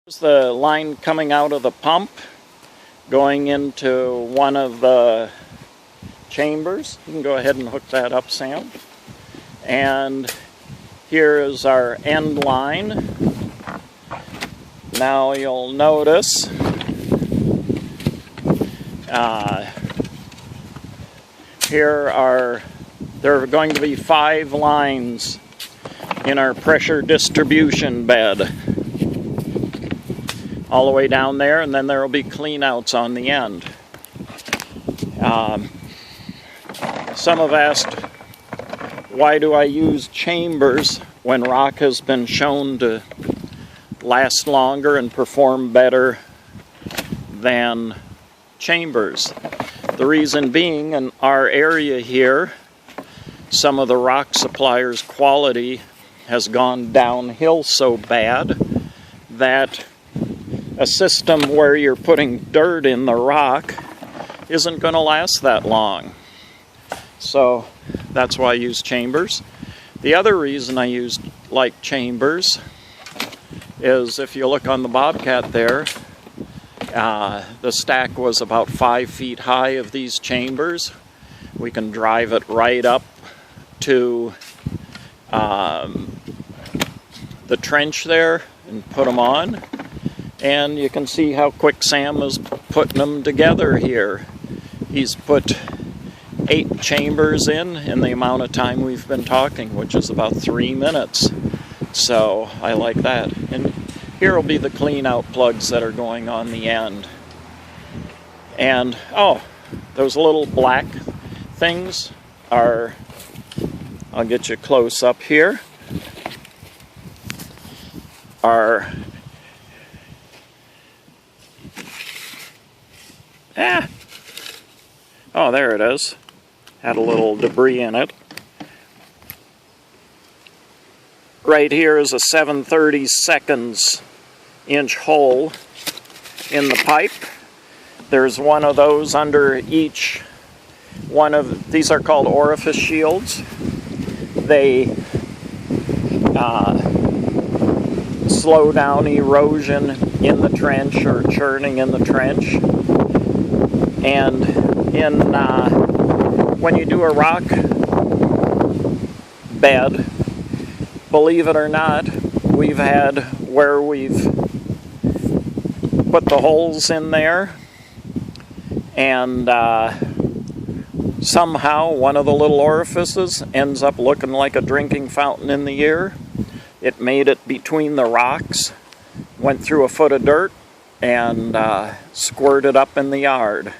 Here's the line coming out of the pump, going into one of the chambers. You can go ahead and hook that up, Sam. And here is our end line. Now you'll notice there are going to be 5 lines in our pressure distribution bed. All the way down there, and then there will be cleanouts on the end. Some have asked, why do I use chambers when rock has been shown to last longer and perform better than chambers? The reason being, in our area here, some of the rock suppliers' quality has gone downhill so bad that a system where you're putting dirt in the rock isn't going to last that long. So that's why I use chambers. The other reason I like chambers is, if you look on the Bobcat there, the stack was about 5 feet high of these chambers. We can drive it right up to the trench there and put them on. And you can see how quick Sam is putting them together here. He's put 8 chambers in the amount of time we've been talking, which is about 3 minutes. So I like that. And here will be the clean out plugs that are going on the end. And, oh, those little black things are, I'll get you close up here, are oh, there it is. Had a little debris in it. Right here is a 7/32 inch hole in the pipe. There's one of those under each one of these. Are called orifice shields. They slow down erosion in the trench or churning in the trench. And when you do a rock bed, believe it or not, we've had where we've put the holes in there, and somehow one of the little orifices ends up looking like a drinking fountain in the ear. It made it between the rocks, went through a foot of dirt, and squirted up in the yard.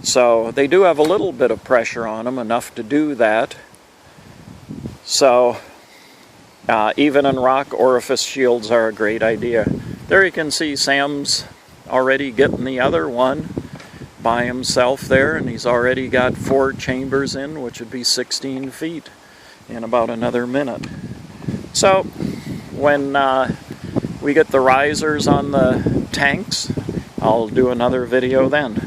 So they do have a little bit of pressure on them, enough to do that. So even in rock, orifice shields are a great idea. There you can see Sam's already getting the other one by himself there, and he's already got 4 chambers in, which would be 16 feet in about another minute. So when we get the risers on the tanks, I'll do another video then.